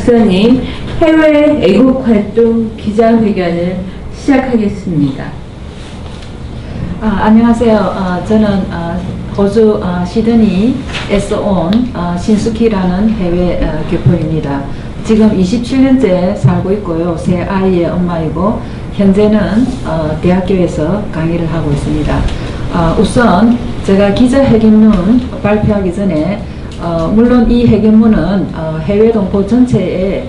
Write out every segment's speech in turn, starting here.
박사님, 해외 애국활동 기자회견을 시작하겠습니다. 안녕하세요. 저는 호주 시드니에서 온 신숙희라는 해외 교포입니다. 지금 27년째 살고 있고요. 세 아이의 엄마이고 현재는 대학교에서 강의를 하고 있습니다. 우선 제가 기자회견문 발표하기 전에 물론 이 회견문은 해외 동포 전체에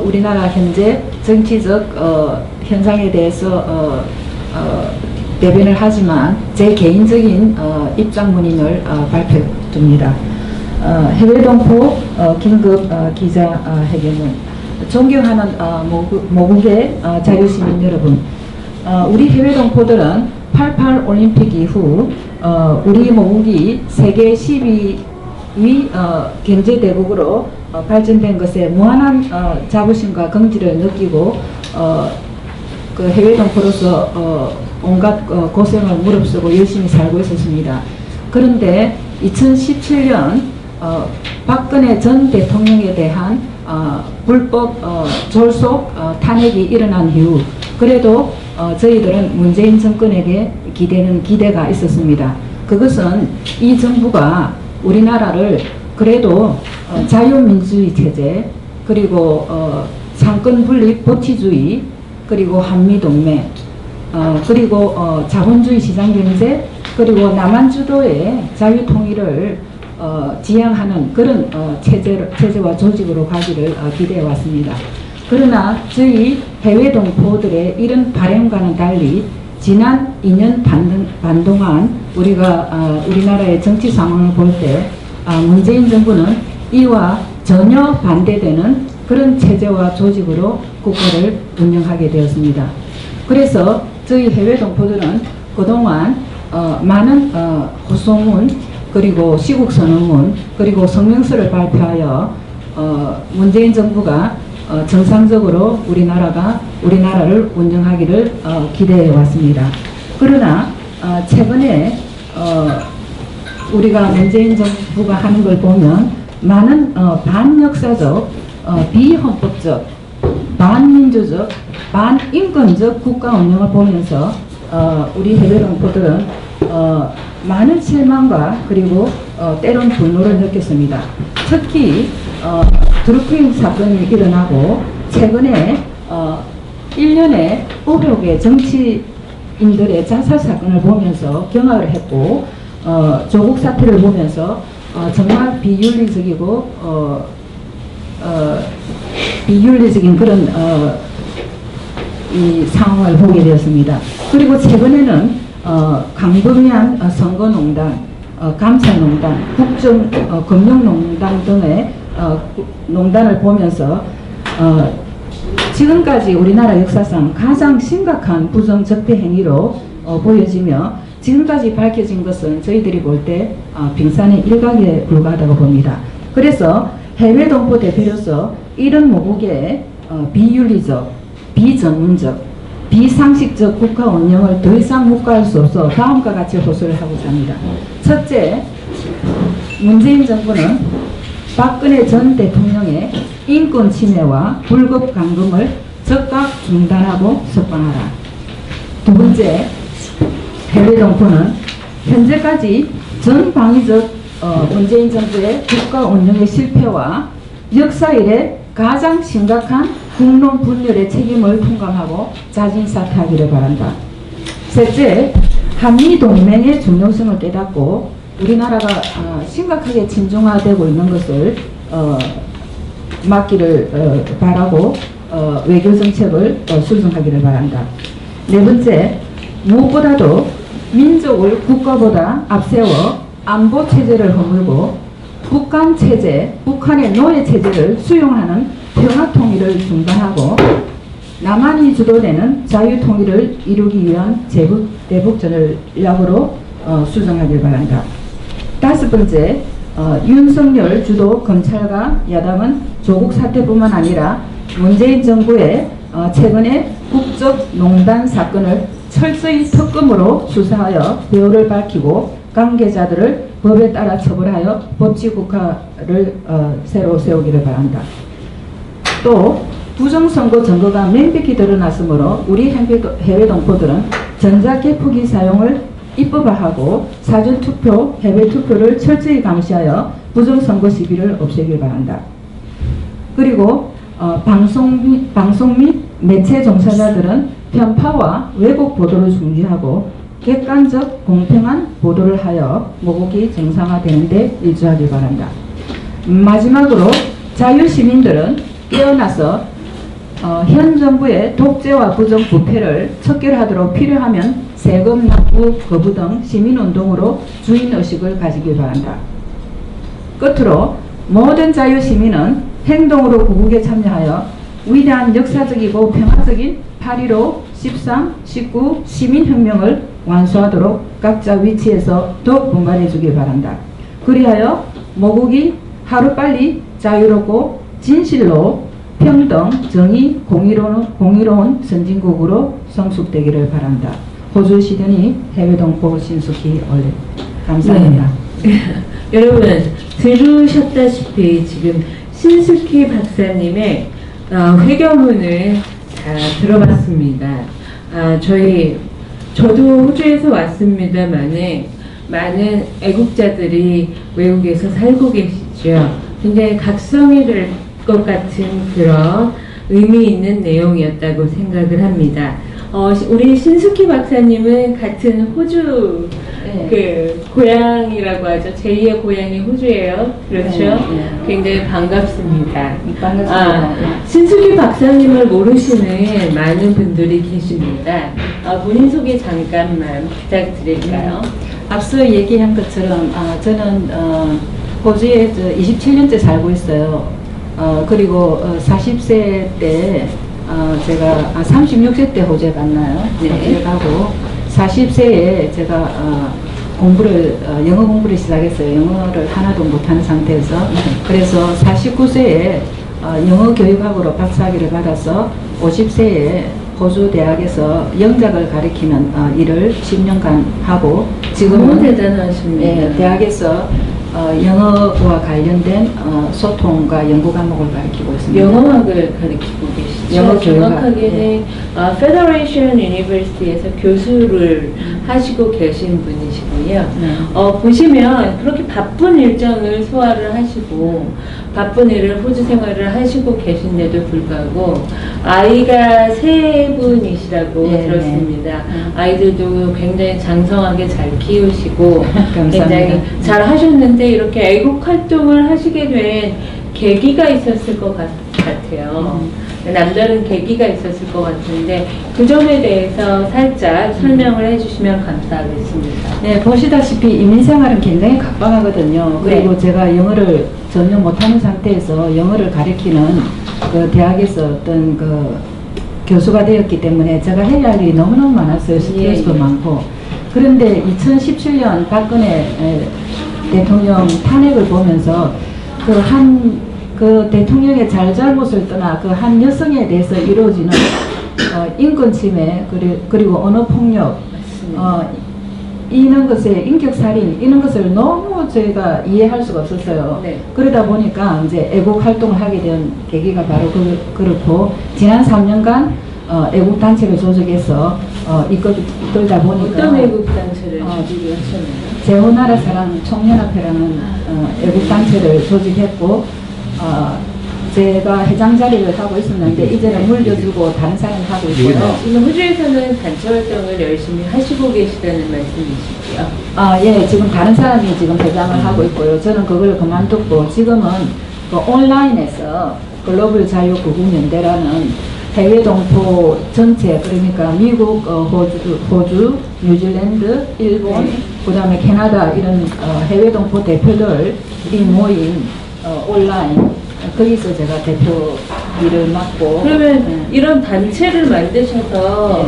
우리나라 현재 정치적 현상에 대해서 대변을 하지만 제 개인적인 입장문임을 발표됩니다. 해외 동포 긴급 기자회견문. 존경하는 모국의 자유시민 여러분, 우리 해외 동포들은 88 올림픽 이후 우리 모국이 세계 10위 경제대국으로 발전된 것에 무한한 자부심과 긍지를 느끼고 그 해외 동포로서 온갖 고생을 무릅쓰고 열심히 살고 있었습니다. 그런데 2017년 박근혜 전 대통령에 대한 불법 졸속 탄핵이 일어난 이후 그래도 저희들은 문재인 정권에게 기대는 기대가 있었습니다. 그것은 이 정부가 우리나라를 그래도 자유민주주의 체제, 그리고 상권분립 법치주의, 그리고 한미동맹, 그리고 자본주의 시장경제, 그리고 남한주도의 자유통일을 지향하는 그런 체제와 조직으로 가기를 기대해 왔습니다. 그러나 저희 해외 동포들의 이런 바람과는 달리 지난 2년 반 동안 우리가 우리나라의 정치 상황을 볼 때 문재인 정부는 이와 전혀 반대되는 그런 체제와 조직으로 국가를 운영하게 되었습니다. 그래서 저희 해외 동포들은 그동안 많은 호소문, 그리고 시국선언문, 그리고 성명서를 발표하여 문재인 정부가 정상적으로 우리나라를 운영하기를 기대해 왔습니다. 그러나 최근에 우리가 문재인 정부가 하는 걸 보면 많은 반역사적, 비헌법적, 반민주적, 반인권적 국가 운영을 보면서 우리 해외 동포들은 많은 실망과 그리고 때론 분노를 느꼈습니다. 특히 드루킹 사건이 일어나고 최근에 1년의 의혹의 정치인들의 자살 사건을 보면서 경악을 했고 조국 사태를 보면서 정말 비윤리적이고 비윤리적인 그런 이 상황을 보게 되었습니다. 그리고 최근에는 강범위한 선거농단, 감찰농단, 국정금융농단 등의 농단을 보면서 지금까지 우리나라 역사상 가장 심각한 부정적폐 행위로 보여지며 지금까지 밝혀진 것은 저희들이 볼 때 빙산의 일각에 불과하다고 봅니다. 그래서 해외 동포 대표로서 이런 모국의 비윤리적, 비전문적, 비상식적 국가 운영을 더 이상 묵과할 수 없어 다음과 같이 호소를 하고자 합니다. 첫째, 문재인 정부는 박근혜 전 대통령의 인권 침해와 불법 감금을 즉각 중단하고 석방하라. 두 번째, 해외 동포는 현재까지 전방위적 문재인 정부의 국가 운영의 실패와 역사 이래 가장 심각한 국론 분열의 책임을 통감하고 자진 사퇴하기를 바란다. 셋째, 한미동맹의 중요성을 깨닫고 우리나라가 심각하게 친중화되고 있는 것을 막기를 바라고 외교정책을 수정하기를 바란다. 네 번째, 무엇보다도 민족을 국가보다 앞세워 안보체제를 허물고 북한체제, 북한의 노예체제를 수용하는 평화통일을 중단하고 남한이 주도되는 자유통일을 이루기 위한 대북 전략으로 수정하길 바란다. 다섯 번째, 윤석열 주도 검찰과 야당은 조국 사태뿐만 아니라 문재인 정부의 최근의 국정농단 사건을 철저히 특검으로 수사하여 배후를 밝히고 관계자들을 법에 따라 처벌하여 법치국가를 새로 세우기를 바란다. 또 부정선거 증거가 명백히 드러났으므로 우리 해외 동포들은 전자개표기 사용을 입법화하고 사전투표, 해외투표를 철저히 감시하여 부정선거 시비를 없애길 바란다. 그리고 방송 및 매체 종사자들은 편파와 왜곡 보도를 중지하고 객관적 공평한 보도를 하여 모국이 정상화되는 데 일조하길 바란다. 마지막으로 자유시민들은 깨어나서 현 정부의 독재와 부정 부패를 척결하도록 필요하면 세금 납부 거부 등 시민운동으로 주인의식을 가지길 바란다. 끝으로 모든 자유시민은 행동으로 구국에 참여하여 위대한 역사적이고 평화적인 8.15, 13, 19 시민혁명을 완수하도록 각자 위치에서 더욱 분발해 주길 바란다. 그리하여 모국이 하루빨리 자유롭고 진실로 평등, 정의, 공의로운 선진국으로 성숙되기를 바란다. 호주 시드니 해외동포 신숙희 올레. 감사합니다. 네. 여러분 들으셨다시피 지금 신숙희 박사님의 회견문을 다 들어봤습니다. 저도 호주에서 왔습니다만은 많은 애국자들이 외국에서 살고 계시죠. 굉장히 각성이 될 것 같은 그런 의미 있는 내용이었다고 생각을 합니다. 우리 신숙희 박사님은 같은 호주 그 고향이라고 하죠. 제2의 고향이 호주예요. 그렇죠? 네. 굉장히 반갑습니다. 반갑습니다. 신숙희 박사님을 모르시는 많은 분들이 계십니다. 본인 소개 잠깐만 부탁드릴까요? 앞서 얘기한 것처럼 저는 호주에 27년째 살고 있어요. 그리고 40세 때 제가 36세 때 호주에 갔나요? 네. 호주에 가고 40세에 제가 영어 공부를 시작했어요. 영어를 하나도 못하는 상태에서. 그래서 49세에 영어 교육학으로 박사학위를 받아서 50세에 호주 대학에서 영작을 가리키는 일을 10년간 하고 지금은 너무 대단하십니다. 네, 대학에서 영어와 관련된 소통과 연구 과목을 가르치고 있습니다. 영어학을 가르치고 계시죠? 영어 교육학. 정확하게는 Federation University에서 교수를 하시고 계신 분이시고요. 보시면 그렇게 바쁜 일정을 소화를 하시고 바쁜 일을 호주 생활을 하시고 계신데도 불구하고 아이가 3분이시라고 네, 들었습니다. 아이들도 굉장히 장성하게 잘 키우시고 감사합니다. 굉장히 잘 하셨는데 이렇게 애국 활동을 하시게 된 계기가 있었을 것 같아요. 남다른 계기가 있었을 것 같은데 그 점에 대해서 살짝 설명을 해주시면 감사하겠습니다. 네, 보시다시피 이민생활은 굉장히 각박하거든요. 그리고 네. 제가 영어를 전혀 못하는 상태에서 영어를 가르치는 그 대학에서 어떤 그 교수가 되었기 때문에 제가 해야 할 일이 너무너무 많았어요. 스트레스도 예. 많고. 그런데 2017년 박근혜 대통령 탄핵을 보면서 그 대통령의 잘잘못을 떠나 그 한 여성에 대해서 이루어지는 인권 침해 그리고 언어 폭력 이런 것에 인격살인 이런 것을 너무 저희가 이해할 수가 없었어요. 네. 그러다 보니까 이제 애국 활동을 하게 된 계기가 바로 그렇고 지난 3년간 애국 단체를 조직해서 이끌다 보니까 어떤 애국 단체를 조직을 하셨나요? 재호나라 사랑 청년합회라는 애국 단체를 조직했고 제가 회장 자리를 하고 있었는데 이제는 물려주고 다른 사람이 하고 있고요. 지금 호주에서는 단체 활동을 열심히 하시고 계시다는 말씀이시고요. 예, 지금 다른 사람이 지금 회장을 하고 있고요. 저는 그걸 그만뒀고 지금은 그 온라인에서 글로벌 자유구국연대라는 해외 동포 전체 그러니까 미국, 호주, 뉴질랜드, 일본, 그다음에 캐나다 이런 해외 동포 대표들이 모인 온라인 거기서 제가 대표 일을 맡고 그러면 이런 단체를 만드셔서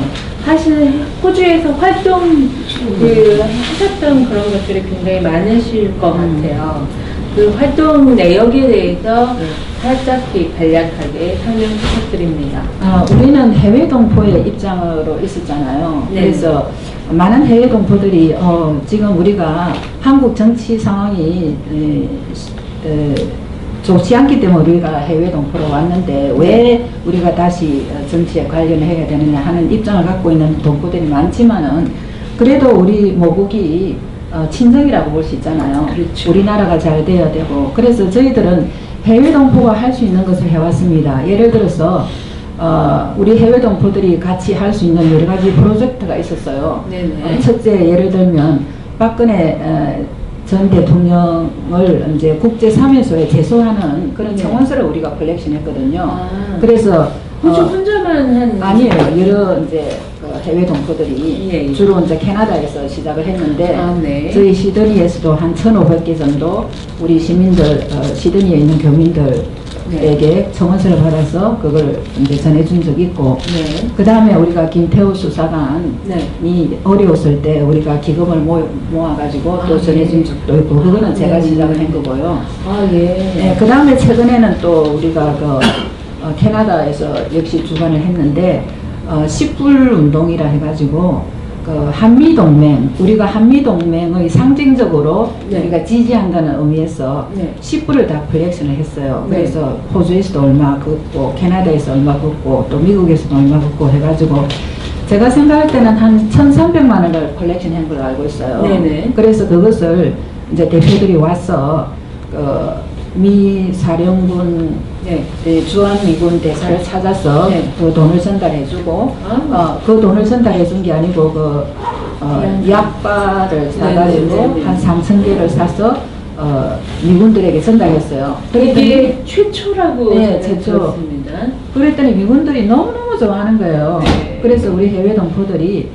호주에서 활동 하셨던 그런 것들이 굉장히 많으실 것 같아요. 그 활동 내역에 대해서 살짝 간략하게 설명 부탁드립니다. 우리는 해외 동포의 입장으로 있었잖아요. 네. 그래서 많은 해외 동포들이 지금 우리가 한국 정치 상황이 좋지 않기 때문에 우리가 해외 동포로 왔는데 왜 우리가 다시 정치에 관련해야 되느냐 하는 입장을 갖고 있는 동포들이 많지만은 그래도 우리 모국이 친정이라고 볼 수 있잖아요. 그렇죠. 우리나라가 잘 돼야 되고 그래서 저희들은 해외 동포가 할 수 있는 것을 해왔습니다. 예를 들어서 우리 해외 동포들이 같이 할 수 있는 여러 가지 프로젝트가 있었어요. 네네. 첫째 예를 들면 박근혜 전 대통령을 이제 국제사면소에 제소하는 그런 네. 청원서를 우리가 컬렉션했거든요. 아. 그래서 혹시 혼자만 한 아니에요. 여러 이제 그 해외 동포들이 예, 예. 주로 이제 캐나다에서 시작을 했는데 아, 네. 저희 시드니에서도 한 1,500개 정도 우리 시민들 시드니에 있는 교민들에게 청원서를 받아서 그걸 이제 전해준 적이 있고 네. 그 다음에 우리가 김태우 수사관이 네. 어려웠을 때 우리가 기금을 모아가지고 또 아, 전해준 네. 적도 있고 그거는 제가 네. 시작을 한 거고요. 아, 예. 네, 그 다음에 최근에는 또 우리가 캐나다에서 역시 주관을 했는데 식불 운동이라 해가지고 그 한미동맹 우리가 한미동맹의 상징적으로 네. 우리가 지지한다는 의미에서 네. 식불을 다 컬렉션을 했어요. 네. 그래서 호주에서도 얼마 걷고 캐나다에서 얼마 걷고 또 미국에서도 얼마 걷고 해가지고 제가 생각할 때는 한 1,300만 원을 컬렉션 한 걸로 알고 있어요. 네네. 그래서 그것을 이제 대표들이 와서 미 사령군 주한미군 대사를 찾아서 네. 그 돈을 전달해주고 그 돈을 전달해준 게 아니고 약과를 사가지고 네네네네. 한 3,000개를 사서 미군들에게 전달했어요. 이게 최초라고 네, 최초. 들었습니다. 그랬더니 미군들이 너무너무 좋아하는 거예요. 네. 그래서 우리 해외 동포들이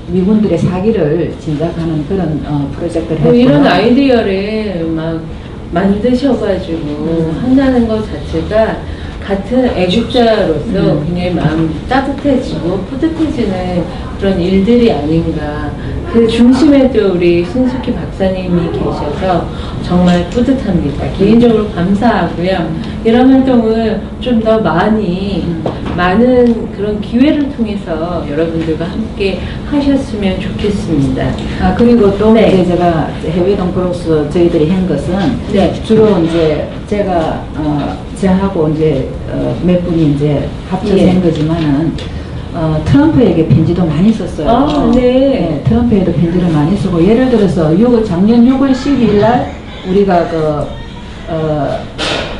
미군들의 사기를 진작하는 그런 프로젝트를 뭐 이런 했고요. 아이디어를 막 만드셔가지고 한다는 것 자체가 같은 애국자로서 굉장히 마음 따뜻해지고 뿌듯해지는 그런 일들이 아닌가. 그 중심에도 우리 신숙희 박사님이 계셔서 정말 뿌듯합니다. 개인적으로 감사하고요. 이런 활동을 좀 더 많은 그런 기회를 통해서 여러분들과 함께 하셨으면 좋겠습니다. 그리고 또 네. 이제 제가 해외 동포로서 저희들이 한 것은 네. 주로 이제 제가 저하고 이제 몇 분이 이제 합쳐서 예. 한 거지만은 트럼프에게 편지도 많이 썼어요. 아, 네. 트럼프에도 편지를 많이 쓰고 예를 들어서 작년 6월 12일 날 우리가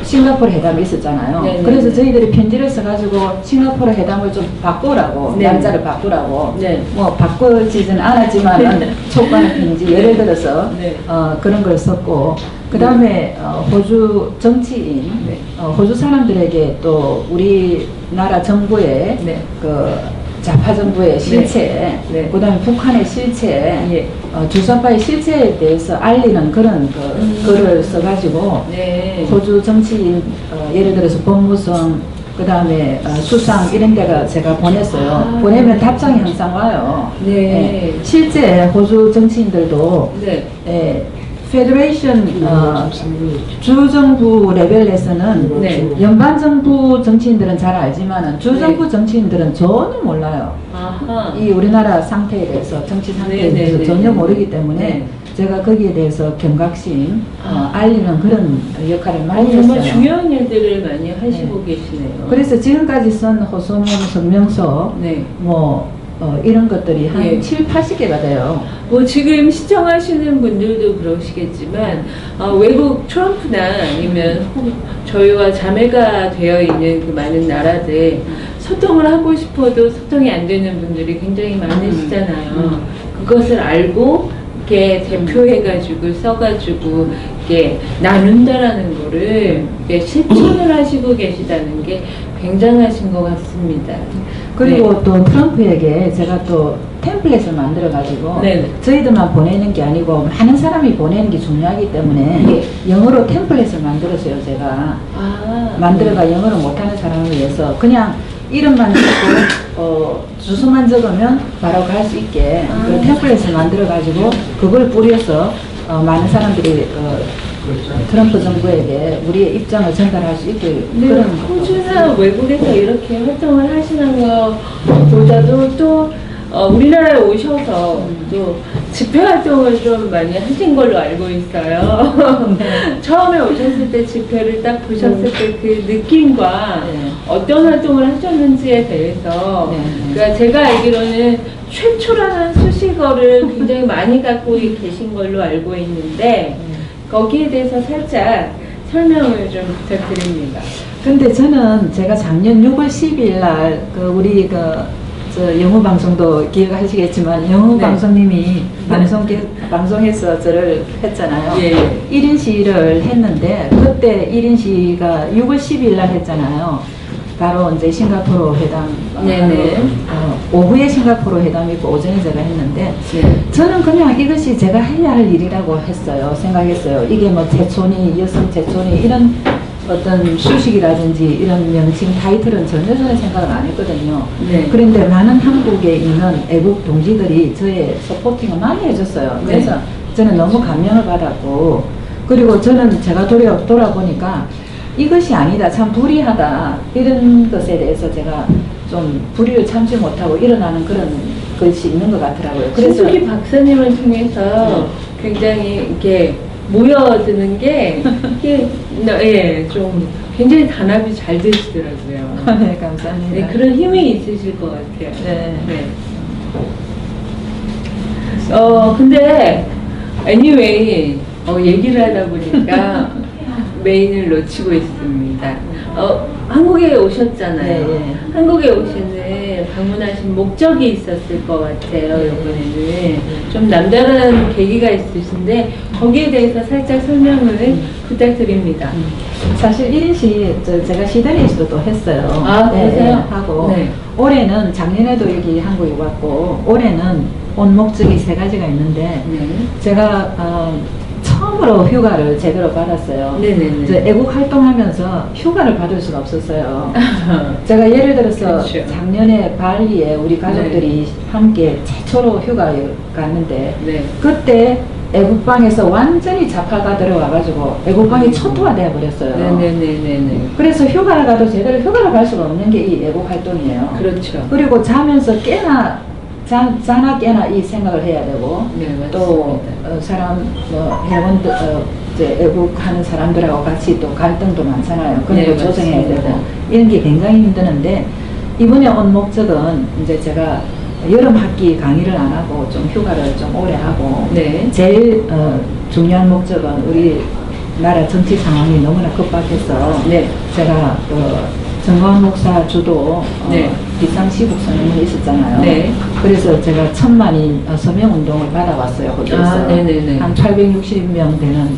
싱가포르 회담이 있었잖아요. 네네. 그래서 저희들이 편지를 써가지고 싱가포르 회담을 좀 바꾸라고 네. 날짜를 바꾸라고 네. 뭐 바꾸지는 않았지만 촉구하는 편지 예를 들어서 네. 그런 걸 썼고 그 다음에 호주 정치인 네. 호주 사람들에게 또 우리나라 정부의 네. 좌파 정부의 실체, 네. 그다음에 북한의 실체, 예. 주사파의 실체에 대해서 알리는 그런 글을 써가지고 네. 호주 정치인 예를 들어서 법무성, 그다음에 수상 이런 데가 제가 보냈어요. 보내면 답장이 항상 와요. 네. 실제 호주 정치인들도 네. 페더레이션 주정부 레벨에서는 네. 연방정부 정치인들은 잘 알지만 주정부 정치인들은 전혀 몰라요. 아하. 이 우리나라 상태에 대해서 정치 상태에 네, 대해서 네, 전혀 네. 모르기 때문에 네. 제가 거기에 대해서 경각심 알리는 그런 역할을 많이 정말 했어요. 중요한 일들을 많이 하시고 계시네요. 그래서 지금까지 쓴 호소문 성명서 네. 이런 것들이 한 예. 7, 80개가 돼요. 뭐 지금 시청하시는 분들도 그러시겠지만 외국 트럼프나 아니면 저희와 자매가 되어 있는 그 많은 나라들 소통을 하고 싶어도 소통이 안 되는 분들이 굉장히 많으시잖아요. 그것을 알고 이렇게 대표해가지고 써가지고 이렇게 나눈다라는 거를 이렇게 실천을 하시고 계시다는 게 굉장하신 것 같습니다. 그리고 네. 또 트럼프에게 제가 또 템플릿을 만들어가지고 네네. 저희들만 보내는 게 아니고 많은 사람이 보내는 게 중요하기 때문에 예. 영어로 템플릿을 만들었어요. 제가 만들어가 영어를 못하는 사람을 위해서 그냥 이름만 적고 주소만 적으면 바로 갈 수 있게 그 템플릿을 만들어가지고 그걸 뿌려서 많은 사람들이 트럼프 정부에게 우리의 입장을 전달할 수 있게 네, 그런 호주나 외국에서 이렇게 활동을 하시는 것보다도 또 우리나라에 오셔서 또 집회 활동을 좀 많이 하신 걸로 알고 있어요. 처음에 오셨을 때 집회를 딱 보셨을 때 그 느낌과 네. 어떤 활동을 하셨는지에 대해서 네. 그러니까 제가 알기로는 최초라는 수식어를 굉장히 많이 갖고 계신 걸로 알고 있는데 거기에 대해서 살짝 설명을 좀 부탁드립니다. 근데 저는 제가 작년 6월 10일 날 우리 저 영어 방송도 기억하시겠지만 영어 네. 방송님이 방송에서 저를 했잖아요. 예. 1인 시위를 했는데 그때 1인 시위가 6월 10일 날 했잖아요. 바로 이제 싱가포르 회담 네네. 오후에 싱가포르 회담이 있고 오전에 제가 했는데 네. 저는 그냥 이것이 제가 해야 할 일이라고 했어요. 생각했어요. 이게 뭐 제촌이 여성 제촌이 이런 어떤 수식이라든지 이런 명칭 타이틀은 전혀 저는 생각을 안 했거든요. 네. 그런데 많은 한국에 있는 애국 동지들이 저의 서포팅을 많이 해줬어요. 그래서 네. 저는 너무 감명을 받았고 그리고 저는 제가 돌아보니까 이것이 아니다 참 불의하다 이런 것에 대해서 제가 좀 불의를 참지 못하고 일어나는 그런 것이 있는 것 같더라고요. 그래서 신숙희 박사님을 통해서 굉장히 이렇게 모여드는 게 이게 예, 좀 굉장히 단합이 잘 되시더라고요. 네, 감사합니다. 네, 그런 힘이 있으실 것 같아요. 네. 네. 근데 anyway 얘기를 하다 보니까 메인을 놓치고 있습니다. 한국에 오셨잖아요. 네. 한국에 오시는 방문하신 목적이 있었을 것 같아요. 이번에는 좀 남다른 계기가 있으신데 거기에 대해서 살짝 설명을 부탁드립니다. 사실 1인시 제가 시드니에서도 또 했어요. 아, 그러세요? 하고 네. 올해는 작년에도 여기 한국에 왔고 올해는 온 목적이 3가지가 있는데 네. 제가 처음으로 휴가를 제대로 받았어요. 네네네. 저 애국 활동하면서 휴가를 받을 수가 없었어요. 제가 예를 들어서 그렇죠. 작년에 발리에 우리 가족들이 함께 최초로 휴가를 갔는데 네. 그때 애국방에서 완전히 자파가 들어와가지고 애국방이 초토화되어 버렸어요. 네네네네네. 그래서 휴가를 가도 제대로 휴가를 갈 수가 없는 게 이 애국 활동이에요. 그렇죠. 그리고 자면서 자나 깨나 이 생각을 해야 되고 네, 맞습니다. 또 회원들 이제 애국하는 사람들하고 같이 또 갈등도 많잖아요. 그런 네, 거 조정해야 맞습니다. 되고 이런 게 굉장히 힘드는데 이번에 온 목적은 이제 제가 여름 학기 강의를 안 하고 좀 휴가를 좀 오래 하고 네. 제일 중요한 목적은 우리 나라 정치 상황이 너무나 급박해서 네. 제가 정광 목사 주도 네. 비상시국 선언이 있었잖아요. 네. 그래서 제가 1000만인 서명운동을 받아왔어요. 거기에서 아, 네네네. 한 860명 되는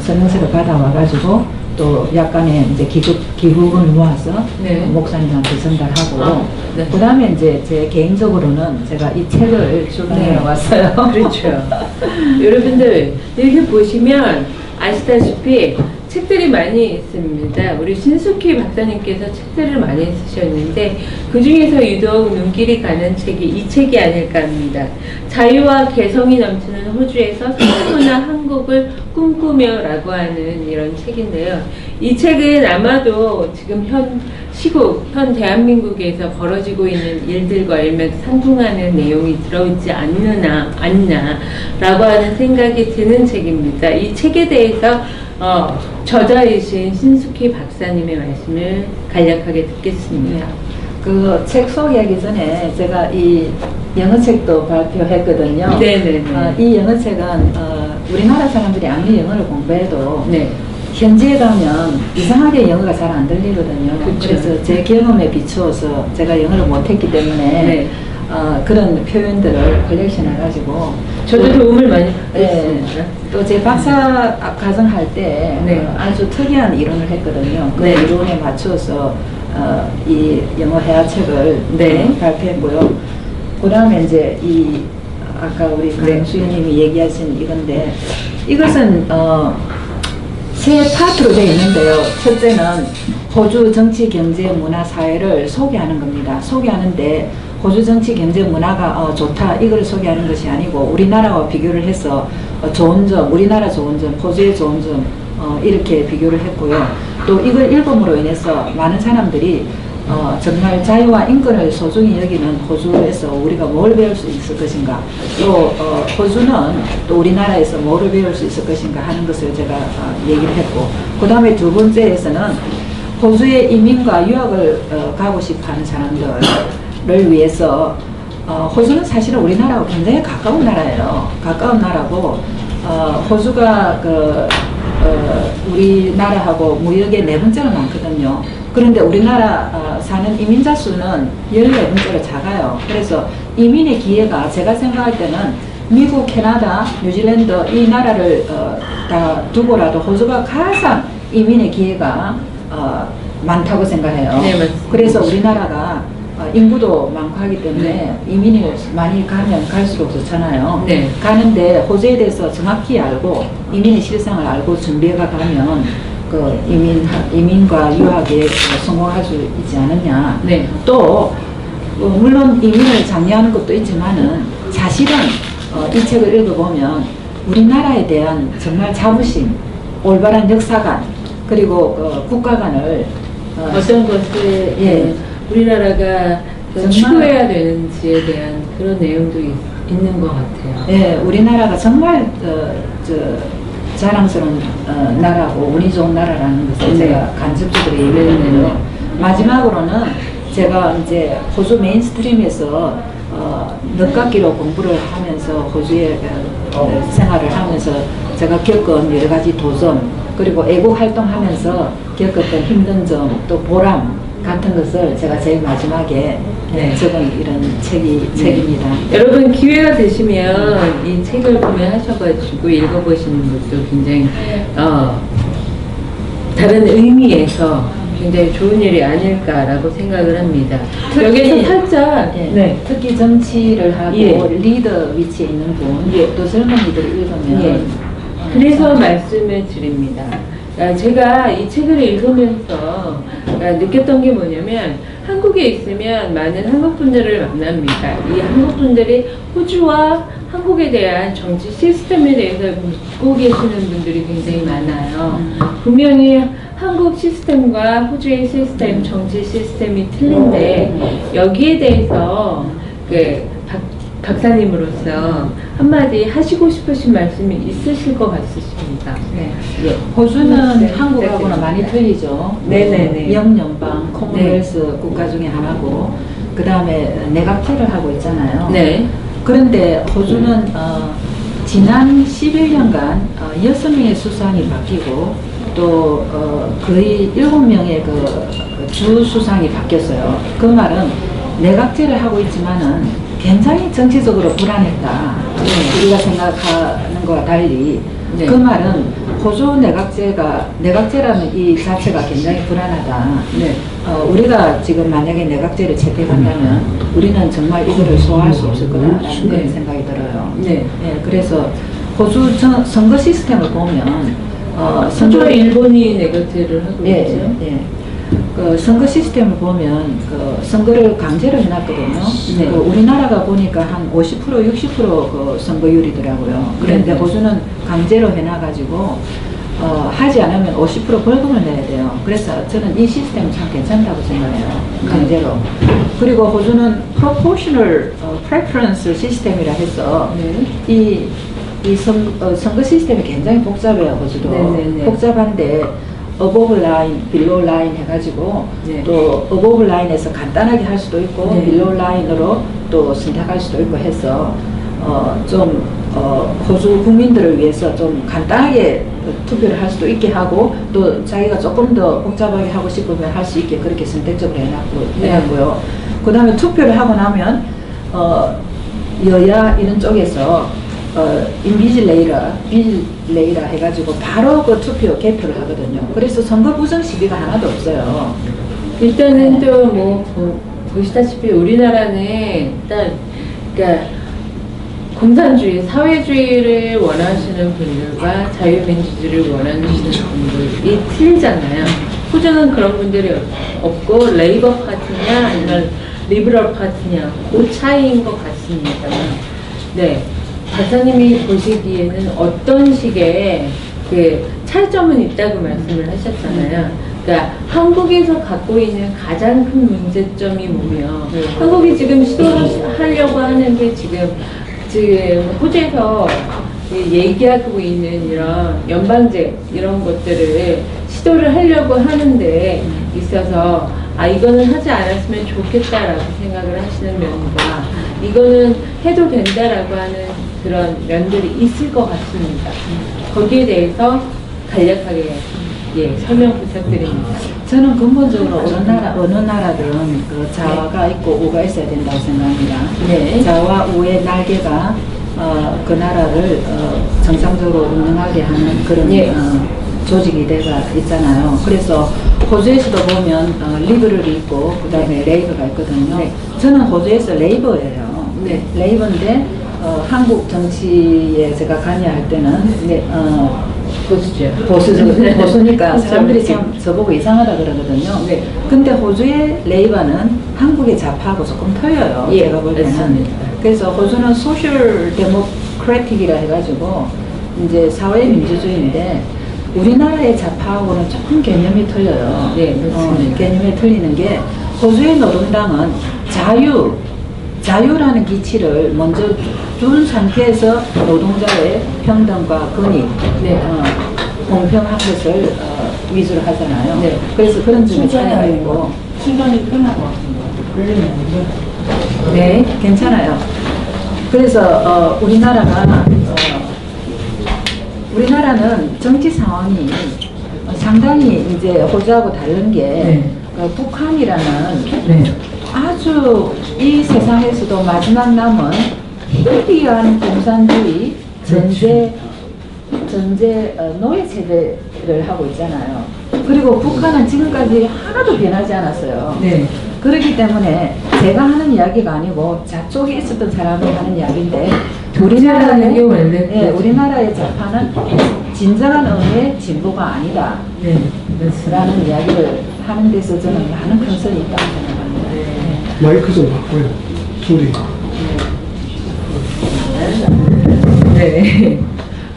서명서를 받아와가지고 또 약간의 이제 기부금을 모아서 네. 목사님한테 전달하고 아, 네. 그 다음에 이제 제 개인적으로는 제가 이 책을 출간해 네. 왔어요. 그렇죠. 여러분들 이렇게 보시면 아시다시피 책들이 많이 있습니다. 우리 신숙희 박사님께서 책들을 많이 쓰셨는데 그 중에서 유독 눈길이 가는 책이 이 책이 아닐까 합니다. 자유와 개성이 넘치는 호주에서 성문화 한국을 꿈꾸며라고 하는 이런 책인데요. 이 책은 아마도 지금 현 시국, 현 대한민국에서 벌어지고 있는 일들과 일맥상통하는 내용이 들어있지 않나라고 하는 생각이 드는 책입니다. 이 책에 대해서 저자이신 신숙희 박사님의 말씀을 간략하게 듣겠습니다. 그 책 소개하기 전에 제가 이 영어책도 발표했거든요. 네네네. 이 영어책은 우리나라 사람들이 아무리 영어를 공부해도 네. 현지에 가면 이상하게 영어가 잘 안 들리거든요. 그쵸. 그래서 제 경험에 비추어서 제가 영어를 못했기 때문에 네. 그런 표현들을 컬렉션 해가지고 저도 도움을 많이 받고 네. 있습니다. 또 제 박사 과정 할 때 네. 아주 특이한 이론을 했거든요. 그 네. 이론에 맞추어서 이 영어 회화책을 네. 발표했고요. 그 다음에 이제 이 아까 우리 네. 강수연님이 얘기하신 이건데 이것은 세 파트로 되어 있는데요. 첫째는 호주 정치, 경제, 문화, 사회를 소개하는 겁니다. 소개하는데 호주 정치, 경제, 문화가 좋다 이걸 소개하는 것이 아니고 우리나라와 비교를 해서 좋은 점, 우리나라 좋은 점, 호주의 좋은 점 이렇게 비교를 했고요. 또 이걸 읽음으로 인해서 많은 사람들이 정말 자유와 인권을 소중히 여기는 호주에서 우리가 뭘 배울 수 있을 것인가, 또 호주는 또 우리나라에서 뭐를 배울 수 있을 것인가 하는 것을 제가 얘기를 했고, 그 다음에 두 번째에서는 호주에 이민과 유학을 가고 싶어하는 사람들을 위해서 호주는 사실은 우리나라하고 굉장히 가까운 나라예요. 가까운 나라고 호주가 우리나라하고 무역의 4번째로 많거든요. 그런데 우리나라 사는 이민자 수는 14번째로 작아요. 그래서 이민의 기회가 제가 생각할 때는 미국, 캐나다, 뉴질랜드 이 나라를 다 두고라도 호주가 가장 이민의 기회가 많다고 생각해요. 네, 맞습니다. 그래서 우리나라가 인구도 많고 하기 때문에 이민이 많이 가면 갈수록 좋잖아요. 네. 가는데 호주에 대해서 정확히 알고 이민의 실상을 알고 준비해가 가면 그 이민과 유학에 성공할 수 있지 않느냐. 네. 또 물론 이민을 장려하는 것도 있지만은 사실은 이 책을 읽어보면 우리나라에 대한 정말 자부심, 올바른 역사관, 그리고 국가 간을 어떤 것을 예. 우리나라가 정말 추구해야 되는지에 대한 그런 내용도 있는 것 같아요. 예, 우리나라가 정말 자랑스러운 나라고 운이 좋은 나라라는 것을 네. 제가 간접적으로 얘기를 했는데요. 마지막으로는 제가 이제 호주 메인스트림에서 늦깎이로 공부를 하면서 호주에 생활을 하면서 제가 겪은 여러 가지 도전, 그리고 애국 활동하면서 겪었던 힘든 점, 또 보람 같은 것을 제가 제일 마지막에 네. 적은 이런 책입니다. 여러분 기회가 되시면 이 책을 구매하셔가지고 읽어보시는 것도 굉장히 다른 의미에서 굉장히 좋은 일이 아닐까라고 생각을 합니다. 여기서 살짝 예, 특히 정치를 하고 예. 리더 위치에 있는 분, 예. 또 젊은이들이 읽으면 예. 그래서 말씀을 드립니다. 제가 이 책을 읽으면서 느꼈던 게 뭐냐면 한국에 있으면 많은 한국분들을 만납니다. 이 한국분들이 호주와 한국에 대한 정치 시스템에 대해서 묻고 계시는 분들이 굉장히 많아요. 분명히 한국 시스템과 호주의 시스템, 정치 시스템이 틀린데 여기에 대해서 박사님으로서 한마디 하시고 싶으신 말씀이 있으실 것 같으십니다. 네. 예. 호주는 네, 한국하고는 많이 틀리죠. 네네네. 영연방, 코먼웰스 국가 중에 하나고, 그 다음에 내각제를 하고 있잖아요. 네. 그런데 호주는 지난 11년간 6명의 수상이 바뀌고 또 거의 7명의 주 수상이 바뀌었어요. 그 말은 내각제를 하고 있지만은 굉장히 정치적으로 불안했다. 우리가 생각하는 것과 달리 네. 그 말은 호주 내각제라는 이 자체가 굉장히 불안하다. 네. 우리가 지금 만약에 내각제를 채택한다면 우리는 정말 이거를 소화할 수 없을 거다라는 네. 그런 생각이 들어요. 네. 예, 그래서 호주 선거 시스템을 보면 호주와 일본이 내각제를 하고 예, 있죠. 예. 그 선거 시스템을 보면 선거를 강제로 해놨거든요. 네. 우리나라가 보니까 한 50%, 60% 선거율이더라고요. 그런데 네. 호주는 강제로 해놔가지고 하지 않으면 50% 벌금을 내야 돼요. 그래서 저는 이 시스템 참 괜찮다고 생각해요. 강제로. 그리고 호주는 proportional preference 시스템이라 해서 네. 이 선거 시스템이 굉장히 복잡해요. 호주도. 네네네. 복잡한데 above line, below line 해가지고 네. 또 above line에서 간단하게 할 수도 있고 네. below line으로 또 선택할 수도 있고 해서 호주 국민들을 위해서 좀 간단하게 투표를 할 수도 있게 하고 또 자기가 조금 더 복잡하게 하고 싶으면 할 수 있게 그렇게 선택적으로 해놨고요. 그 다음에 투표를 하고 나면 여야 이런 쪽에서 인비질레이라 해가지고 바로 그 투표 개표를 하거든요. 그래서 선거 부정 시비가 하나도 없어요. 일단은 또 뭐 보시다시피 우리나라는 일단 그러니까 공산주의, 사회주의를 원하시는 분들과 자유민주주의를 원하시는 분들이 틀리잖아요. 호주는 그런 분들이 없고 레이버 파티냐 아니면 리버럴 파티냐 그 차이인 것 같습니다. 네. 박사님이 보시기에는 어떤 식의 그 차이점은 있다고 말씀을 하셨잖아요. 그러니까 한국에서 갖고 있는 가장 큰 문제점이 뭐면 네. 한국이 지금 시도를 하려고 하는 게 지금 호주에서 얘기하고 있는 이런 연방제 이런 것들을 시도를 하려고 하는데 있어서 이거는 하지 않았으면 좋겠다라고 생각을 하시는 면과 이거는 해도 된다라고 하는 그런 면들이 있을 것 같습니다. 거기에 대해서 간략하게 설명 부탁드립니다. 저는 근본적으로 어느 나라든 그 자와가 있고 우가 있어야 된다고 생각합니다. 네. 자와 우의 날개가 그 나라를 정상적으로 운영하게 하는 그런 조직이 돼가 있잖아요. 그래서 호주에서도 보면 리버럴이 있고 그 다음에 레이버가 있거든요. 네. 저는 호주에서 레이버예요. 네. 레이버인데 한국 정치에 제가 관여할 때는 보수죠. 보수니까 그렇죠. 사람들이 참 저보고 이상하다 그러거든요. 네. 근데 호주의 레이버는 한국의 좌파하고 조금 틀려요. 예, 제가 볼 때는. 맞습니다. 그래서 호주는 소셜 데모크래틱이라 해가지고 이제 사회 민주주의인데 우리나라의 좌파하고는 조금 개념이 틀려요. 네, 맞습니다. 개념이 틀리는 게 호주의 노동당은 자유라는 기치를 먼저 준 상태에서 노동자의 평등과 권익, 공평한 것을 위주로 하잖아요. 네. 그래서 그런 점에 차이가 있고. 순간이 끝난 것 같은데. 네, 괜찮아요. 그래서 우리나라는 정치 상황이 상당히 이제 호주하고 다른 게 북한이라는 아주 이 세상에서도 마지막 남은 희귀한 공산주의 전제 노예 체제를 하고 있잖아요. 그리고 북한은 지금까지 하나도 변하지 않았어요. 네. 그렇기 때문에 제가 하는 이야기가 아니고 저쪽에 있었던 사람이 하는 이야기인데 우리나라의 우리나라의 좌파는 진정한 의미의 진보가 아니다. 네. 라는 이야기를 하는 데서 저는 많은 컨설이 있다고 생각합니다. 마이크 좀 바꿔요. 둘이. 네.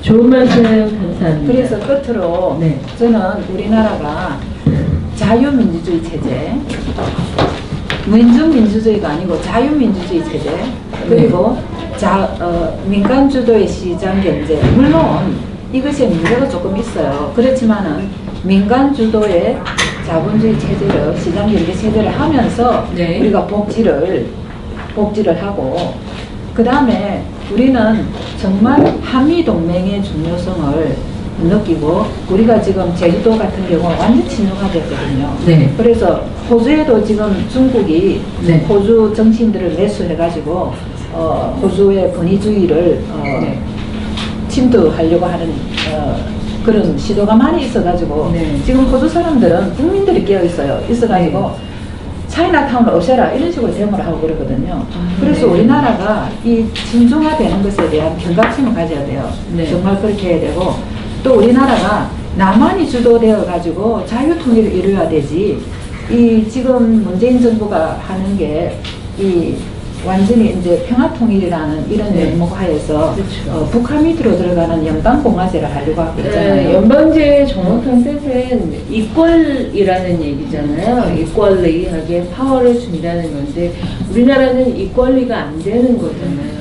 좋은 말씀 감사합니다. 그래서 끝으로 저는 우리나라가 자유민주주의 체제, 민주민주주의가 아니고 자유민주주의 체제, 그리고 민간주도의 시장 경제, 물론 이것에 문제가 조금 있어요. 그렇지만은 민간주도의 자본주의 체제를, 시장 경제 체제를 하면서 우리가 복지를 하고, 그 다음에 우리는 정말 한미동맹의 중요성을 느끼고, 우리가 지금 제주도 같은 경우 완전 친중화됐거든요. 그래서 호주에도 지금 중국이 호주 정치인들을 매수해가지고 호주의 권위주의를 침투하려고 하는 그런 시도가 많이 있어가지고 지금 호주 사람들은 국민들이 깨어있어요. 있어가지고 차이나타운을 없애라 이런 식으로 데모를 하고 그러거든요. 그래서 우리나라가 이 친중화되는 것에 대한 경각심을 가져야 돼요. 정말 그렇게 해야 되고, 또 우리나라가 남한이 주도되어 가지고 자유통일을 이루어야 되지, 이 지금 문재인 정부가 하는 게 이 완전히 이제 평화통일이라는 이런 명목 하에서 북한 밑으로 들어가는 연방공화제를 하려고 하고 있잖아요. 연방제의 정확한 뜻은 이퀄이라는 얘기잖아요. 이퀄리하게 파워를 준다는 건데 우리나라는 이퀄리가 안 되는 거잖아요.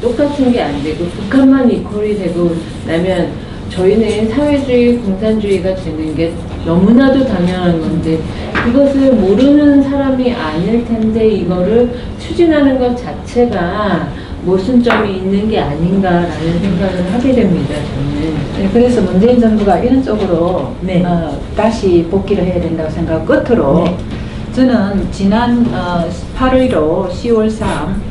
똑같은 게 안 되고 북한만 이퀄이 되고 나면 저희는 사회주의, 공산주의가 되는 게 너무나도 당연한 건데 이것을 모르는 사람이 아닐 텐데 이거를 추진하는 것 자체가 모순점이 있는 게 아닌가라는 생각을 하게 됩니다. 저는. 그래서 문재인 정부가 이런 쪽으로 다시 복귀를 해야 된다고 생각하고, 끝으로 저는 지난 8월 10월 3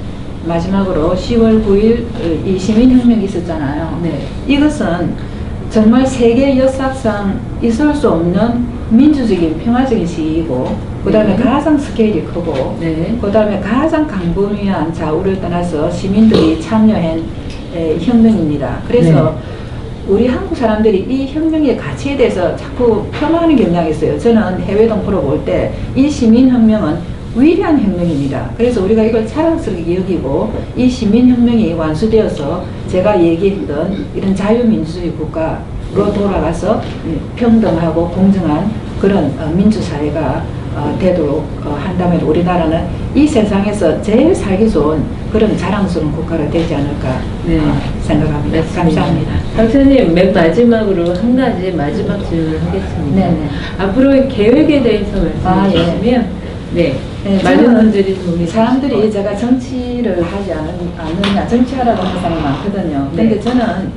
마지막으로 10월 9일 이 시민혁명이 있었잖아요. 이것은 정말 세계 역사상 있을 수 없는 민주적인 평화적인 시기이고, 그 다음에 가장 스케일이 크고, 그 다음에 가장 강분위한 좌우를 떠나서 시민들이 참여한 혁명입니다. 그래서 우리 한국 사람들이 이 혁명의 가치에 대해서 자꾸 폄하하는 경향이 있어요. 저는 해외 동포로 볼 때 이 시민혁명은 위대한 혁명입니다. 그래서 우리가 이걸 자랑스럽게 여기고, 이 시민혁명이 완수되어서 제가 얘기했던 이런 자유민주주의 국가로 돌아가서 평등하고 공정한 그런 민주사회가 되도록 한다면 우리나라는 이 세상에서 제일 살기 좋은 그런 자랑스러운 국가가 되지 않을까 네. 생각합니다. 맞습니다. 감사합니다. 강사님, 맨 마지막으로 한 가지 마지막 질문을 하겠습니다. 네네. 앞으로의 계획에 대해서 말씀해 예. 주시면 네, 네, 많은 저는 분들이 도움이 사람들이 되실 제가 정치를 하지 않느냐, 정치하라고 하는 사람이 많거든요. 네. 근데 저는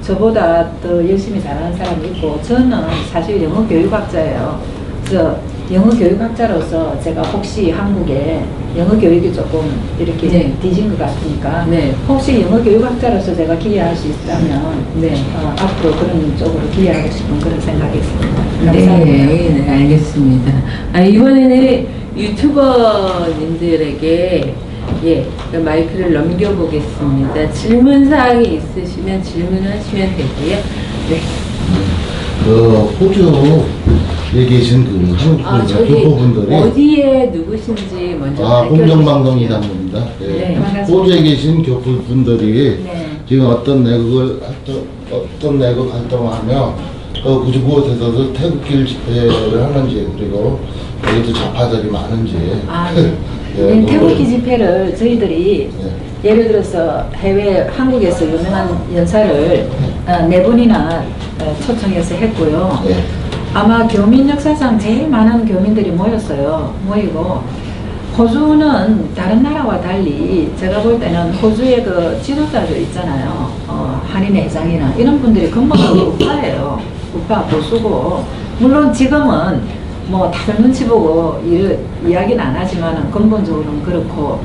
저보다 더 열심히 잘하는 사람이 있고, 저는 사실 영어 교육학자예요. 그래서 영어 교육학자로서 제가 혹시 한국에 영어 교육이 조금 이렇게 네. 뒤진 것 같으니까, 네. 혹시 영어 교육학자로서 제가 기여할 수 있다면, 네. 앞으로 그런 쪽으로 기여하고 싶은 그런 생각이 있습니다. 네, 감사합니다. 네, 알겠습니다. 이번에는 유튜버님들에게 마이크를 넘겨보겠습니다. 질문 사항이 있으시면 질문하시면 되고요. 네. 호주에 계신 그 한국 저기 교포분들이 어디에 누구신지 먼저 공정방송이라는 겁니다. 예. 네, 반갑습니다. 호주에 계신 교포분들이 네. 지금 어떤 내국을 활동하며 그곳에서도 태극기를 집회를 하는지, 그리고 여기도 좌파들이 많은지. 예, 태극기 집회를 저희들이 예. 예를 들어서 해외 한국에서 유명한 연사를 4분이나 초청해서 했고요. 예. 아마 교민 역사상 제일 많은 교민들이 모이고, 호주는 다른 나라와 달리 제가 볼 때는 호주의 그 지도자들 있잖아요. 한인회 회장이나 이런 분들이 근본적으로 우파예요. 우파 보수고, 물론 지금은 뭐 다들 눈치 보고 이야기는 안 하지만은 근본적으로는 그렇고,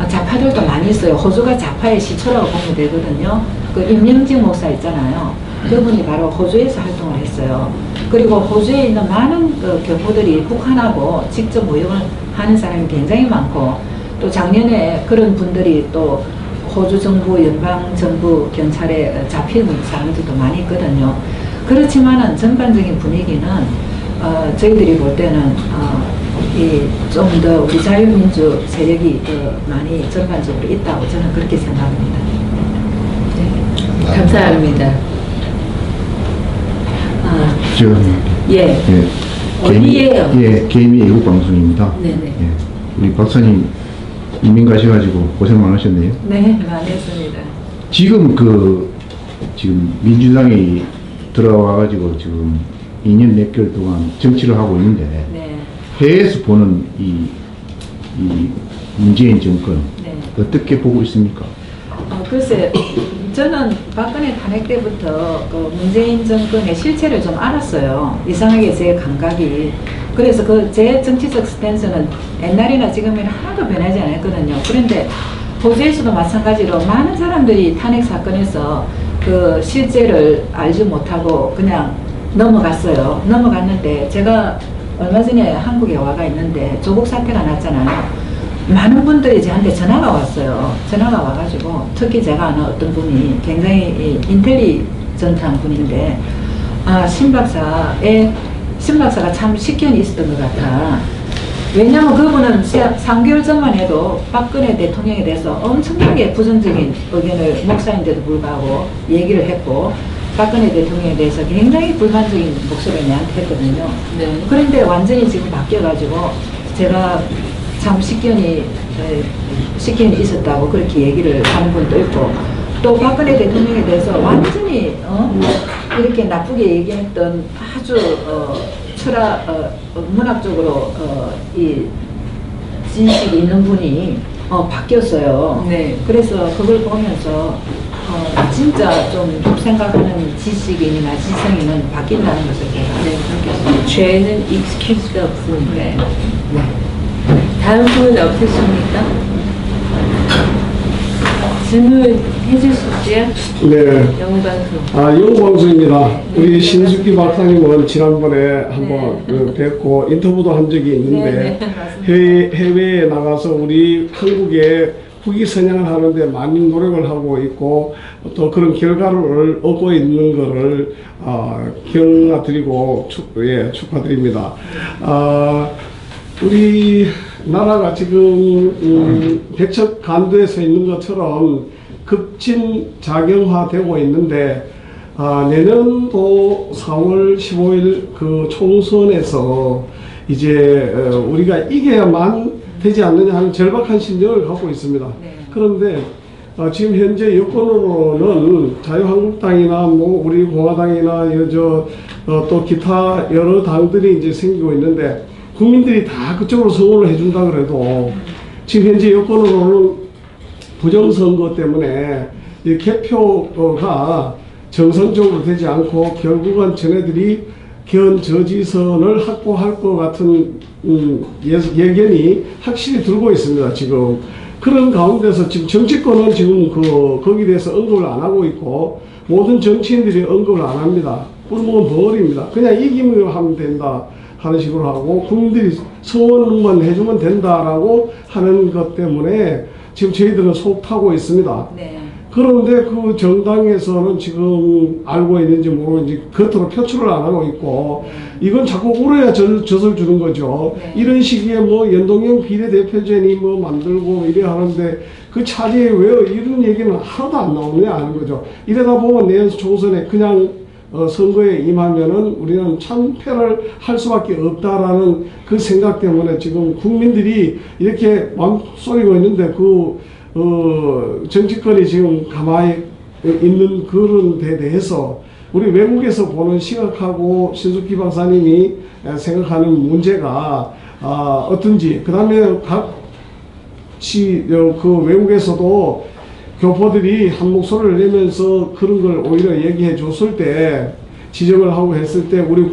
좌파들도 많이 있어요. 호주가 좌파의 시초라고 보면 되거든요. 그 임명직 목사 있잖아요. 그분이 바로 호주에서 활동을 했어요. 그리고 호주에 있는 많은 그 교포들이 북한하고 직접 무역을 하는 사람이 굉장히 많고, 또 작년에 그런 분들이 또 호주 정부, 연방 정부 경찰에 잡히는 사람들도 많이 있거든요. 그렇지만은 전반적인 분위기는 저희들이 볼 때는 좀 더 우리 자유민주 세력이 더 많이 전반적으로 있다고 저는 그렇게 생각합니다. 네. 감사합니다. 예. 어디예요? 개미 애국 방송입니다. 네네. 예. 우리 박사님 이민 가셔가지고 고생 많으셨네요. 네, 많이 했습니다. 지금 지금 민주당이 들어와가지고 지금 2년 몇 개월 동안 정치를 하고 있는데 네. 해외에서 보는 이 문재인 정권 네. 어떻게 보고 있습니까? 글쎄, 저는 박근혜 탄핵 때부터 그 문재인 정권의 실체를 좀 알았어요. 이상하게 제 감각이. 그래서 제 정치적 스탠스는 옛날이나 지금이나 하나도 변하지 않았거든요. 그런데 호주에서도 마찬가지로 많은 사람들이 탄핵 사건에서 그 실제를 알지 못하고 그냥 넘어갔어요. 넘어갔는데 제가 얼마 전에 한국에 와가 있는데 조국 사태가 났잖아요. 많은 분들이 저한테 전화가 왔어요. 전화가 와가지고 특히 제가 아는 어떤 분이 굉장히 인텔리전트한 분인데 신 박사가 참 식견이 있었던 것 같아. 왜냐하면 그분은 3개월 전만 해도 박근혜 대통령에 대해서 엄청나게 부정적인 의견을 목사인데도 불구하고 얘기를 했고, 박근혜 대통령에 대해서 굉장히 불만적인 목소리를 내한테 했거든요. 네. 그런데 완전히 지금 바뀌어가지고 제가 참 식견이 있었다고 그렇게 얘기를 하는 분도 있고, 또 박근혜 대통령에 대해서 완전히 이렇게 나쁘게 얘기했던 아주 문학적으로 이 지식이 있는 분이 바뀌었어요. 네. 그래서 그걸 보면서 진짜 좀 생각하는 지식인이나 지성인은 바뀐다는 것을 제가 느꼈습니다. 죄는 익스큐즈가 없으니까. 네. 네. 다음 분 없으십니까? 질문 해주시죠. 네. 영방송. 영광수입니다. 우리 신숙기 박사님은 지난번에 한번 뵙고 인터뷰도 한 적이 있는데, 네, 맞습니다. 해외에 나가서 우리 한국에 후기 선양을 하는데 많은 노력을 하고 있고, 또 그런 결과를 얻고 있는 것을 경화드리고 축하드립니다. 우리 나라가 지금 백척 간도에 서 있는 것처럼 급진작용화되고 있는데, 내년도 4월 15일 그 총선에서 이제 우리가 이겨야만 되지 않느냐 하는 절박한 심정을 갖고 있습니다. 네. 그런데 지금 현재 여권으로는 자유한국당이나 뭐 우리 공화당이나 또 기타 여러 당들이 이제 생기고 있는데 국민들이 다 그쪽으로 선호를 해준다 그래도 지금 현재 여권으로는 부정선거 때문에 이 개표가 정상적으로 되지 않고 결국은 쟤네들이 견저지선을 확보할 것 같은 예견이 확실히 들고 있습니다. 지금 그런 가운데서 지금 정치권은 지금 거기에 대해서 언급을 안 하고 있고 모든 정치인들이 언급을 안 합니다. 꿀먹은 덩어리입니다. 그냥 이기면 하면 된다 하는 식으로 하고 국민들이 성원만 해주면 된다라고 하는 것 때문에 지금 저희들은 속 타고 있습니다. 네. 그런데 그 정당에서는 지금 알고 있는지 모르는지 겉으로 표출을 안 하고 있고 이건 자꾸 울어야 젖을 주는 거죠. 네. 이런 시기에 뭐 연동형 비례대표제니 뭐 만들고 이래 하는데 그 차제에 왜 이런 얘기는 하나도 안 나오느냐 하는 거죠. 이러다 보면 내년 총선에 그냥 선거에 임하면은 우리는 참패를 할 수밖에 없다라는 그 생각 때문에 지금 국민들이 이렇게 맘 쏘리고 있는데 정치권이 지금 가만히 있는 그런 데 대해서 우리 외국에서 보는 시각하고 신숙기 박사님이 생각하는 문제가 어떤지, 그 다음에 그 외국에서도 교포들이 한 목소리를 내면서 그런 걸 오히려 얘기해 줬을 때, 지적을 하고 했을 때 우리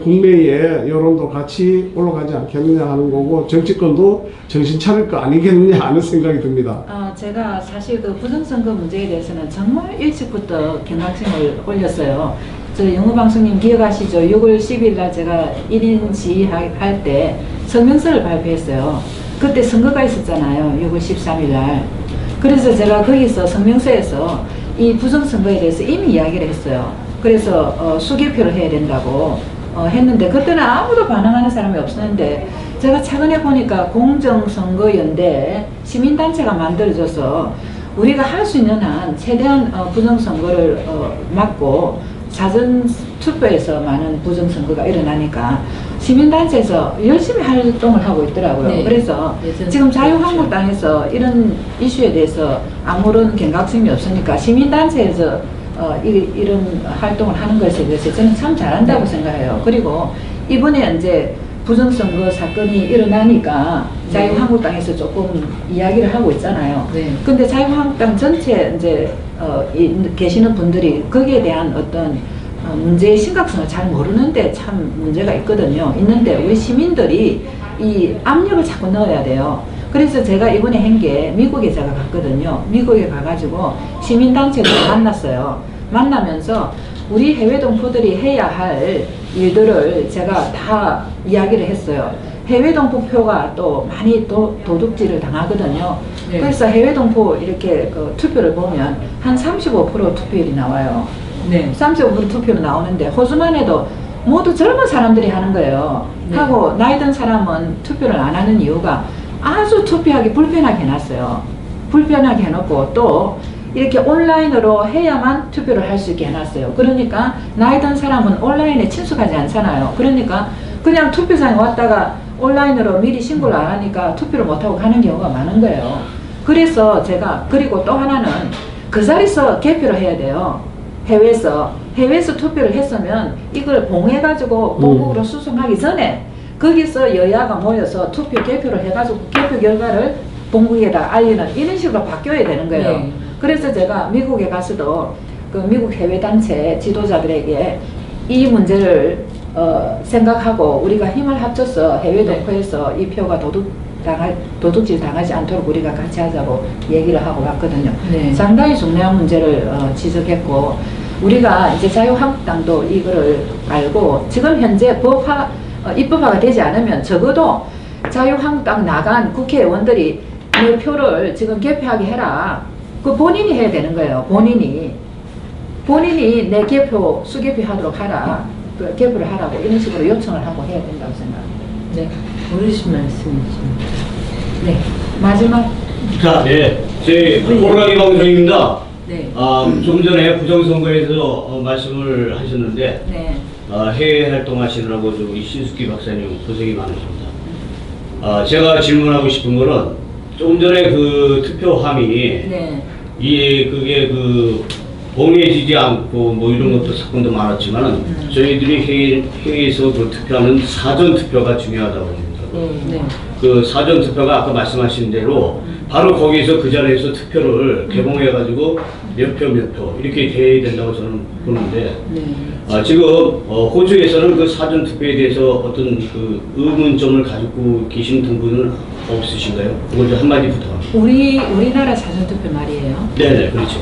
국내의 여론도 같이 올라가지 않겠느냐 하는 거고 정치권도 정신 차릴 거 아니겠느냐 하는 생각이 듭니다. 제가 사실 그 부정선거 문제에 대해서는 정말 일찍부터 경각심을 올렸어요. 저 영우방송님 기억하시죠? 6월 10일 날 제가 1인 지휘할 때 성명서를 발표했어요. 그때 선거가 있었잖아요. 6월 13일 날. 그래서 제가 거기서 성명서에서 이 부정선거에 대해서 이미 이야기를 했어요. 그래서 수개표를 해야 된다고 했는데 그때는 아무도 반응하는 사람이 없었는데 제가 최근에 보니까 공정선거연대 시민단체가 만들어져서 우리가 할 수 있는 한 최대한 부정선거를 막고 사전투표에서 많은 부정선거가 일어나니까 시민단체에서 열심히 활동을 하고 있더라고요. 네. 그래서 지금 자유한국당에서 이런 이슈에 대해서 아무런 경각심이 없으니까 시민단체에서 이런 활동을 하는 것에 대해서 저는 참 잘한다고 생각해요. 그리고 이번에 이제 부정선거 사건이 일어나니까 자유한국당에서 조금 이야기를 하고 있잖아요. 네. 근데 자유한국당 전체 이제 계시는 분들이 거기에 대한 어떤 문제의 심각성을 잘 모르는데 참 문제가 있거든요. 있는데 우리 시민들이 이 압력을 자꾸 넣어야 돼요. 그래서 제가 이번에 한 게 미국에 제가 갔거든요. 미국에 가가지고 시민단체를 만났어요. 만나면서 우리 해외 동포들이 해야 할 일들을 제가 다 이야기를 했어요. 해외 동포표가 또 많이 도둑질을 당하거든요. 네. 그래서 해외 동포 이렇게 그 투표를 보면 한 35% 투표율이 나와요. 네. 35% 투표로 나오는데 호주만 해도 모두 젊은 사람들이 하는 거예요. 네. 하고 나이 든 사람은 투표를 안 하는 이유가 아주 투표하기 불편하게 해놨어요. 불편하게 해놓고 또 이렇게 온라인으로 해야만 투표를 할 수 있게 해놨어요. 그러니까 나이 든 사람은 온라인에 친숙하지 않잖아요. 그러니까 그냥 투표장에 왔다가 온라인으로 미리 신고를 안 하니까 투표를 못하고 가는 경우가 많은 거예요. 그래서 제가 그리고 또 하나는 그 자리에서 개표를 해야 돼요. 해외에서 투표를 했으면 이걸 봉해가지고 본국으로 수송하기 전에 거기서 여야가 모여서 개표를 해가지고 개표 결과를 본국에다 알리는 이런 식으로 바뀌어야 되는 거예요. 네. 그래서 제가 미국에 가서도 그 미국 해외단체 지도자들에게 이 문제를 생각하고 우리가 힘을 합쳐서 해외 동포에서 이 표가 도둑질 당하지 않도록 우리가 같이 하자고 얘기를 하고 왔거든요. 네. 상당히 중요한 문제를 지적했고 우리가 이제 자유한국당도 이거를 알고 지금 현재 입법화가 되지 않으면 적어도 자유한국당 나간 국회의원들이 내 표를 지금 개표하게 해라. 그 본인이 해야 되는 거예요. 본인이 내 개표 수개표 하도록 하라. 그 개표를 하라고 이런 식으로 요청을 하고 해야 된다고 생각합니다. 네. 옳으신 말씀이십니다. 네. 마지막 자, 네. 저희 호랑이 방송입니다. 네. 좀 전에 부정선거에서 말씀을 하셨는데 네. 해외 활동하시느라고 우리 신숙기 박사님 고생이 많으십니다. 제가 질문하고 싶은 거는 조금 전에 그 투표 함이 네. 그게 봉해지지 않고 뭐 이런 것도 사건도 많았지만은 저희들이 회의에서 그 투표하는 사전 투표가 중요하다고 합니다. 네. 그 사전 투표가 아까 말씀하신 대로 바로 거기서 그 자리에서 투표를 개봉해가지고 몇 표 이렇게 돼야 된다고 저는 보는데 네. 지금 호주에서는 그 사전 투표에 대해서 어떤 그 의문점을 가지고 계신 분은 없으신가요? 그걸 좀 한마디 부탁합니다. 우리나라 사전투표 말이에요. 네네, 그렇죠.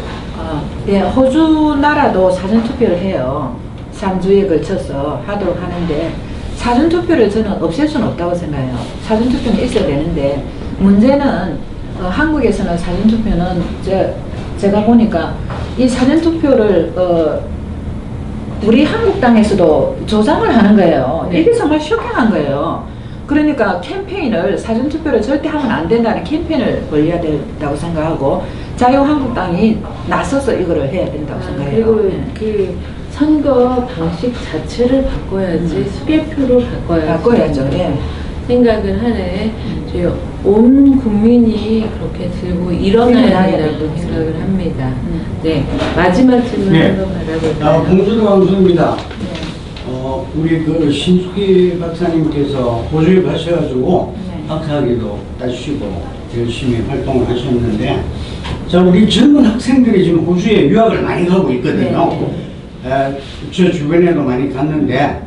네, 호주 나라도 사전투표를 해요. 3주에 걸쳐서 하도록 하는데 사전투표를 저는 없앨 수는 없다고 생각해요. 사전투표는 있어야 되는데 문제는 한국에서는 사전투표는 제가 보니까 이 사전투표를 우리 한국당에서도 조장을 하는 거예요. 이게 정말 쇼킹한 거예요. 그러니까 캠페인을 사전투표를 절대 하면 안 된다는 캠페인을 벌여야 된다고 생각하고 자유한국당이 나서서 이거를 해야 된다고 생각해요. 그리고 네. 그 선거 방식 자체를 바꿔야지 수개표로 바꿔야죠. 네. 생각을 하네. 저희 온 국민이 그렇게 들고 일어나야 된다고 생각을 합니다. 네, 마지막 질문 네. 한번 받아볼까요? 봉준호 강수입니다. 우리 그 신숙희 박사님께서 호주에 가셔가지고 네. 박사학위도 따시고 열심히 활동을 하셨는데, 자, 우리 젊은 학생들이 지금 호주에 유학을 많이 가고 있거든요. 저 주변에도 많이 갔는데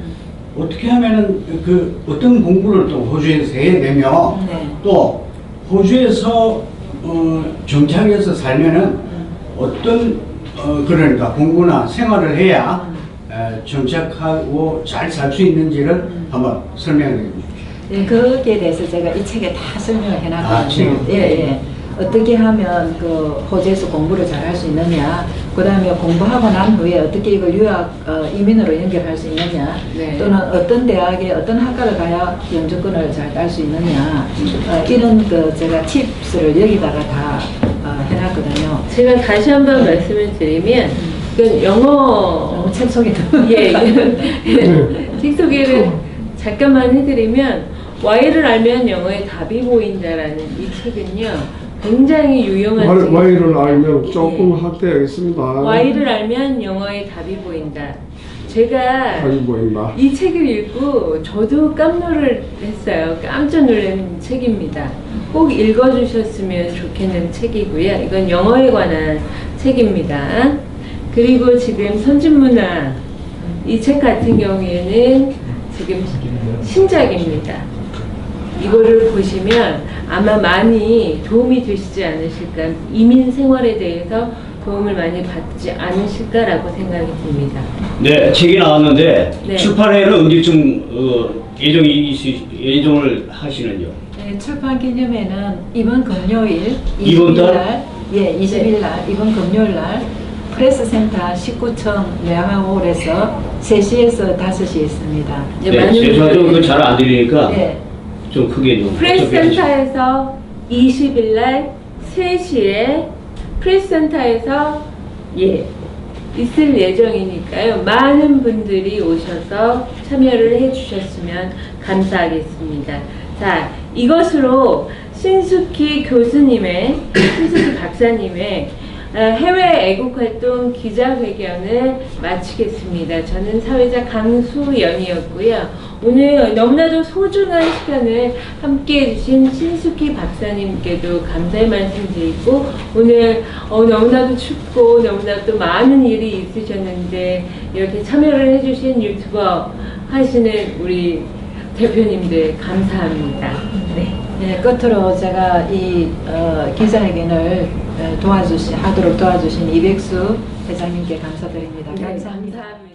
어떻게 하면은 그 어떤 공부를 또 호주에서 해야 되며 또 호주에서 정착해서 살면은 어떤 그러니까 공부나 생활을 해야 정착하고 잘 살 수 있는지를 한번 설명해 주십시오. 네, 거기에 대해서 제가 이 책에 다 설명을 해놨거든요. 아, 예. 어떻게 하면 그 호주에서 공부를 잘 할 수 있느냐, 그 다음에 공부하고 난 후에 어떻게 이걸 유학 이민으로 연결할 수 있느냐, 네. 또는 어떤 대학에 어떤 학과를 가야 영주권을 잘 딸 수 있느냐, 이런 그 제가 팁스를 여기다가 다 해놨거든요. 제가 다시 한번 말씀을 드리면 이건 영어 책 속에 책 소개를 잠깐만 해드리면 Y를 알면 영어의 답이 보인다라는 이 책은요 굉장히 유용한 책입니다. Y를 알면 조금 확대하겠습니다. Y를 알면 영어의 답이 보인다. 제가 답이 보인다. 이 책을 읽고 저도 깜놀을 했어요. 깜짝 놀란 책입니다. 꼭 읽어주셨으면 좋겠는 책이고요. 이건 영어에 관한 책입니다. 그리고 지금 선진문화 이 책 같은 경우에는 지금 신작입니다. 이거를 보시면 아마 많이 도움이 되시지 않으실까, 이민 생활에 대해서 도움을 많이 받지 않으실까라고 생각이 듭니다. 네, 책이 나왔는데 네. 출판에는 언제쯤 예정을 하시는요? 네, 출판 기념회는 이번 금요일 이번 20일 달? 날, 20일 날, 이번 금요일 날 프레스센터 19층 외항홀에서 3시에서 5시 있습니다. 이제 네, 많은 죄송하지만 분들이 그건 잘 안 들리니까 네. 좀 크게 좀 프레스센터에서 20일 날 3시에 프레스센터에서 있을 예정이니까요. 많은 분들이 오셔서 참여를 해주셨으면 감사하겠습니다. 자, 이것으로 신숙희 박사님의 해외 애국활동 기자회견을 마치겠습니다. 저는 사회자 강수연이었고요. 오늘 너무나도 소중한 시간을 함께 해주신 신숙희 박사님께도 감사의 말씀 드리고, 오늘 너무나도 춥고 너무나도 많은 일이 있으셨는데 이렇게 참여를 해주신 유튜버 하시는 우리 대표님들 감사합니다. 네, 끝으로 제가 이 기자회견을 하도록 도와주신 이백수 회장님께 감사드립니다. 네, 감사합니다. 감사합니다.